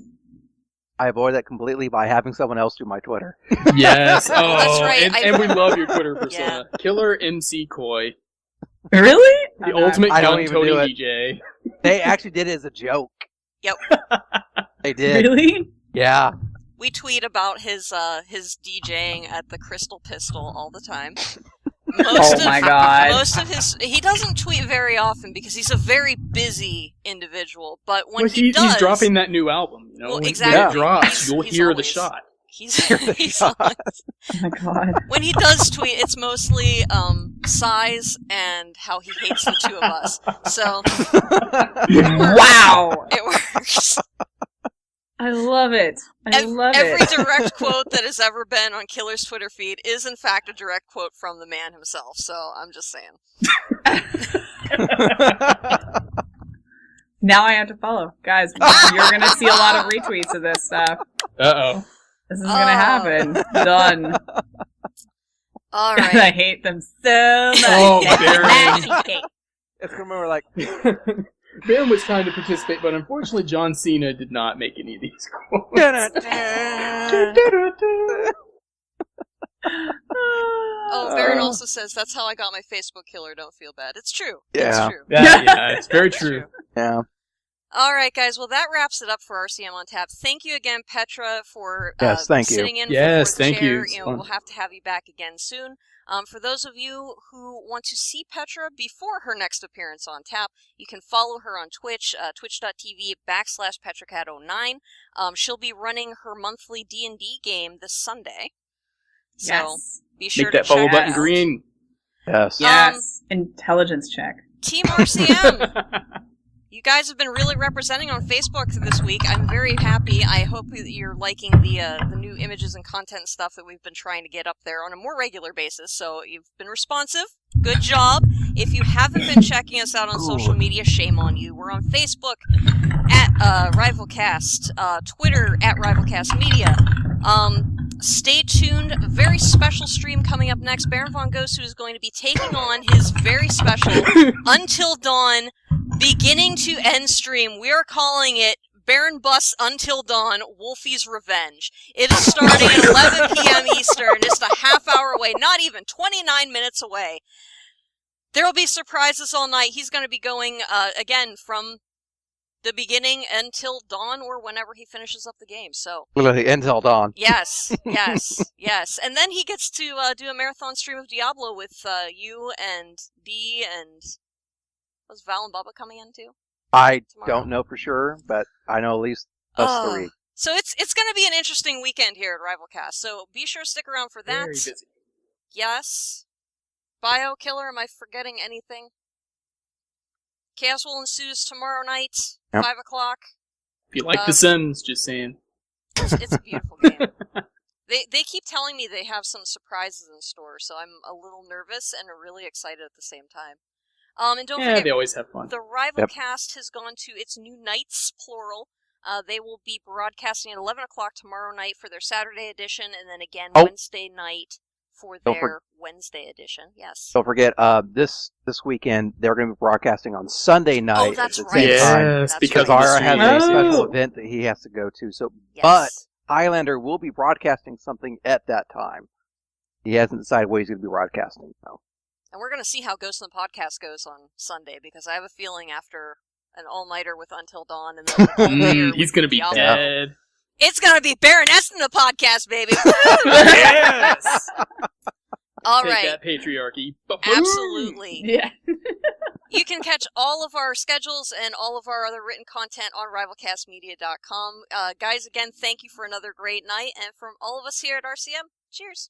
I avoid that completely by having someone else do my Twitter. Yes, oh, That's right, and we love your Twitter persona. Yeah. Killer MC Koi, Really? the ultimate I don't gun even toting do it. DJ. They actually did it as a joke. Yep. They did. Really? Yeah. We tweet about his DJing at the Crystal Pistol all the time. Oh my god. Most of he doesn't tweet very often because he's a very busy individual. But when Well, he does, he's dropping that new album, you know? Well, When exactly. it drops, He's- you'll he's hear the always- shot. he's always- Oh my god. when he does tweet, it's mostly size and how he hates the two of us. So Wow! it works. I love it. I love Every it. direct quote that has ever been on Killer's Twitter feed is in fact a direct quote from the man himself. So I'm just saying. Now I have to follow. Guys, you're gonna see a lot of retweets of this stuff. Uh-oh. This is gonna happen. Done. All I right. hate them so much. Oh, Baron. Cheesecake. It's gonna remember like Baron was trying to participate, but unfortunately John Cena did not make any of these quotes. Oh, Baron also says that's how I got my Facebook killer. Don't feel bad. It's true. Yeah. It's true. Yeah, it's very It's true. yeah. All right, guys. Well, that wraps it up for RCM on Tap. Thank you again, Petra, for Yes, thank you. sitting in. Yes, for the thank you. chair. It's You know, fun. we'll have to have you back again soon. For those of you who want to see Petra before her next appearance on Tap, you can follow her on Twitch, twitch.tv/PetraCat09. She'll be running her monthly D&D game this Sunday. So Yes. be sure Make to that follow check button it out. green. Yes. Yes. Intelligence check. Team RCM. You guys have been really representing on Facebook this week. I'm very happy. I hope that you're liking the new images and content stuff that we've been trying to get up there on a more regular basis. So you've been responsive. Good job. If you haven't been checking us out on social media, shame on you. We're on Facebook at RivalCast, Twitter at RivalCast Media. Stay tuned. A very special stream coming up next. Baron Von Gosu is going to be taking on his very special Until Dawn beginning to end stream. We are calling it Baron Bus Until Dawn, Wolfie's Revenge. It is starting at 11 p.m. Eastern, just a half hour away, not even 29 minutes away. There will be surprises all night. He's going to be going, again, from the beginning until dawn or whenever he finishes up the game, so... Until dawn. Yes. And then he gets to do a marathon stream of Diablo with you and B and... Was Val and Bubba coming in too? I tomorrow? Don't know for sure, but I know at least us three. So it's going to be an interesting weekend here at RivalCast. So be sure to stick around for that. Very busy. Yes. Bio Killer, am I forgetting anything? Chaos will ensues tomorrow night, 5 o'clock. If you like The Sims, just saying. It's a beautiful game. They keep telling me they have some surprises in store, so I'm a little nervous and really excited at the same time. And don't forget, they always have fun. The RivalCast has gone to its new nights, plural. They will be broadcasting at 11 o'clock tomorrow night for their Saturday edition, and then again Wednesday night for their Wednesday edition. Yes. Don't forget, this weekend they're going to be broadcasting on Sunday night. Oh, that's at the right. same time. Yes, because Zara has a Oh. special event that he has to go to. So, Yes. but Highlander will be broadcasting something at that time. He hasn't decided what he's going to be broadcasting. So. And we're going to see how Ghost in the Podcast goes on Sunday, because I have a feeling after an all-nighter with Until Dawn and then all-nighter He's going to be Diablo, dead. it's going to be Baroness in the podcast, baby! Yes! All Take right. that, patriarchy. Absolutely. Yeah. You can catch all of our schedules and all of our other written content on RivalCastMedia.com. Guys, again, thank you for another great night, and from all of us here at RCM, cheers!